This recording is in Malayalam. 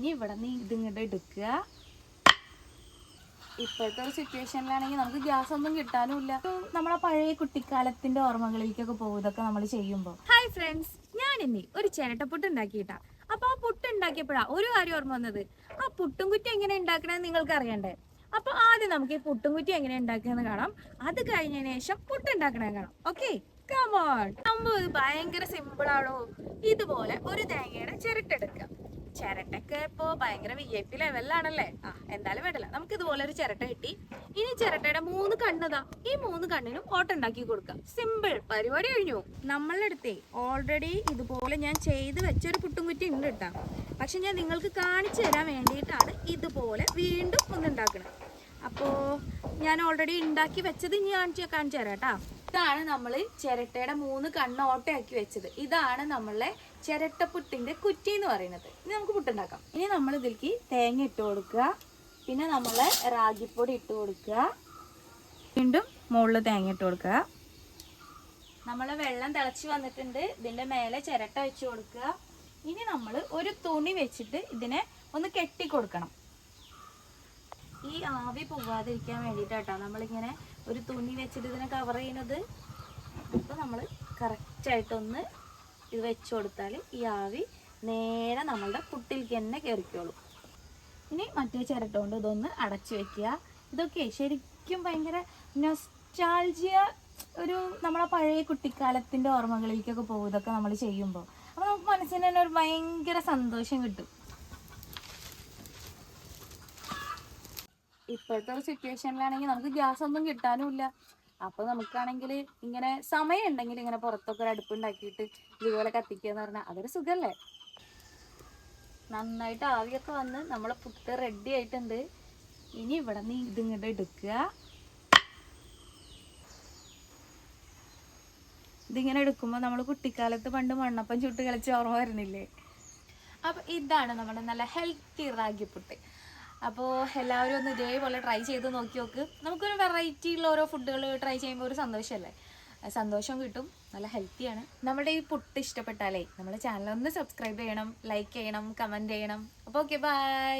ഇനി ഇവിടെ നിന്ന് ഇതിങ്ങോട്ട് എടുക്കുക. ഇപ്പോഴത്തെ ഒരു സിറ്റുവേഷനിലാണെങ്കിൽ നമുക്ക് ഗ്യാസ് ഒന്നും കിട്ടാനുമില്ല. നമ്മളെ പഴയ കുട്ടിക്കാലത്തിന്റെ ഓർമ്മകളിലേക്കൊക്കെ പോകും ഇതൊക്കെ നമ്മൾ ചെയ്യുമ്പോൾ. ഹായ് ഫ്രണ്ട്സ്, ഞാൻ ഇനി ഒരു ചിരട്ടപ്പുട്ട് ഉണ്ടാക്കിയിട്ടാ. അപ്പൊ ആ പുട്ട് ഉണ്ടാക്കിയപ്പോഴാ ഒരു കാര്യം ഓർമ്മ വന്നത്, ആ പുട്ടും കുറ്റി എങ്ങനെ ഉണ്ടാക്കണമെന്ന് നിങ്ങൾക്ക് അറിയണ്ടേ. അപ്പൊ ആദ്യം നമുക്ക് ഈ പുട്ടും കുറ്റി എങ്ങനെ ഉണ്ടാക്കുകയെന്ന് കാണാം. അത് കഴിഞ്ഞതിന് ശേഷം പുട്ട് ഉണ്ടാക്കണേ കാണാം. Okay, come on. സംഭവം ഭയങ്കര സിമ്പിൾ ആണോ. ഇതുപോലെ ഒരു തേങ്ങയുടെ ചിരട്ടെടുക്കുക. ചിരട്ടൊക്കെ ഇപ്പൊ ഭയങ്കര VIP ലെവലിലാണല്ലേ. എന്തായാലും വേണ്ടല്ല, നമുക്ക് ഇതുപോലെ ഒരു ചിരട്ട കിട്ടി. ഇനി ചിരട്ടയുടെ 3 കണ്ണതാ, ഈ 3 കണ്ണിനും ഓട്ടുണ്ടാക്കി കൊടുക്കാം. സിമ്പിൾ പരിപാടി കഴിഞ്ഞു. നമ്മളുടെ അടുത്തേ ഓൾറെഡി ഇതുപോലെ ഞാൻ ചെയ്ത് വെച്ചൊരു പുട്ടും കുറ്റി ഉണ്ട് കേട്ടാ. പക്ഷെ ഞാൻ നിങ്ങൾക്ക് കാണിച്ചു തരാൻ വേണ്ടിയിട്ടാണ് ഇതുപോലെ വീണ്ടും ഒന്നുണ്ടാക്കുന്നത്. അപ്പോ ഞാൻ ഓൾറെഡി ഉണ്ടാക്കി വെച്ചത് ഇനി കാണിച്ചു തരാം കേട്ടാ. ഇതാണ് നമ്മൾ ചിരട്ടയുടെ 3 കണ്ണ് ഓട്ടയാക്കി വെച്ചത്. ഇതാണ് നമ്മളെ ചിരട്ടപ്പുട്ടിന്റെ കുറ്റി എന്ന് പറയുന്നത്. ഇനി നമുക്ക് പുട്ടുണ്ടാക്കാം. ഇനി നമ്മൾ ഇതിലേക്ക് തേങ്ങ ഇട്ട് കൊടുക്കുക. പിന്നെ നമ്മളെ റാഗിപ്പൊടി ഇട്ട് കൊടുക്കുക. വീണ്ടും മുകളിൽ തേങ്ങ ഇട്ട് കൊടുക്കുക. നമ്മളെ വെള്ളം തിളച്ച് വന്നിട്ടുണ്ട്. ഇതിന്റെ മേലെ ചിരട്ട വെച്ച് കൊടുക്കുക. ഇനി നമ്മൾ ഒരു തുണി വെച്ചിട്ട് ഇതിനെ ഒന്ന് കെട്ടി കൊടുക്കണം. ഈ ആവി പോവാതിരിക്കാൻ വേണ്ടിയിട്ടാട്ടോ നമ്മളിങ്ങനെ ഒരു തുണി വെച്ചിട്ട് ഇതിനെ കവർ ചെയ്യുന്നത്. അപ്പോൾ നമ്മൾ കറക്റ്റായിട്ടൊന്ന് ഇത് വെച്ച് കൊടുത്താൽ ഈ ആവി നേരെ നമ്മളുടെ പുട്ടിലേക്ക് തന്നെ കയറിക്കോളും. ഇനി മറ്റേ ചിരട്ട കൊണ്ട് ഇതൊന്ന് അടച്ചു വെക്കുക. ഇതൊക്കെ ശരിക്കും ഭയങ്കര നൊസ്റ്റാൾജിയ, ഒരു നമ്മളെ പഴയ കുട്ടിക്കാലത്തിൻ്റെ ഓർമ്മകളിലേക്കൊക്കെ പോകും ഇതൊക്കെ നമ്മൾ ചെയ്യുമ്പോൾ. അപ്പോൾ നമുക്ക് മനസ്സിന് തന്നെ ഒരു ഭയങ്കര സന്തോഷം കിട്ടും. ഇപ്പോഴത്തെ ഒരു സിറ്റുവേഷനിലാണെങ്കിൽ നമുക്ക് ഗ്യാസ് ഒന്നും കിട്ടാനുമില്ല. അപ്പോൾ നമുക്കാണെങ്കിൽ ഇങ്ങനെ സമയം ഉണ്ടെങ്കിൽ ഇങ്ങനെ പുറത്തൊക്കെ ഒരു അടുപ്പുണ്ടാക്കിയിട്ട് ഇതുപോലെ കത്തിക്കുക എന്ന് പറഞ്ഞാൽ അതൊരു സുഖമല്ലേ. നന്നായിട്ട് ആവിയൊക്കെ വന്ന് നമ്മളെ പുട്ട് റെഡി ആയിട്ടുണ്ട്. ഇനി ഇവിടെ നിന്ന് ഇതിങ്ങോട്ട് എടുക്കുക. ഇതിങ്ങനെ എടുക്കുമ്പോൾ നമ്മൾ കുട്ടിക്കാലത്ത് പണ്ട് മണ്ണപ്പം ചുട്ട് കളിച്ച് ഓർമ്മ വരുന്നില്ലേ. അപ്പോൾ ഇതാണ് നമ്മുടെ നല്ല ഹെൽത്തി റാഗിപ്പുട്ട്. അപ്പോൾ എല്ലാവരും ഒന്ന് ഇതേപോലെ ട്രൈ ചെയ്ത് നോക്കി നോക്ക്. നമുക്കൊരു വെറൈറ്റി ഉള്ള ഓരോ ഫുഡുകൾ ട്രൈ ചെയ്യുമ്പോൾ ഒരു സന്തോഷമല്ലേ, സന്തോഷം കിട്ടും, നല്ല ഹെൽത്തിയാണ്. നമ്മുടെ ഈ പുട്ട് ഇഷ്ടപ്പെട്ടാലേ നമ്മുടെ ചാനൽ ഒന്ന് സബ്സ്ക്രൈബ് ചെയ്യണം, ലൈക്ക് ചെയ്യണം, കമൻറ്റ് ചെയ്യണം. അപ്പോൾ ഓക്കെ, ബൈ.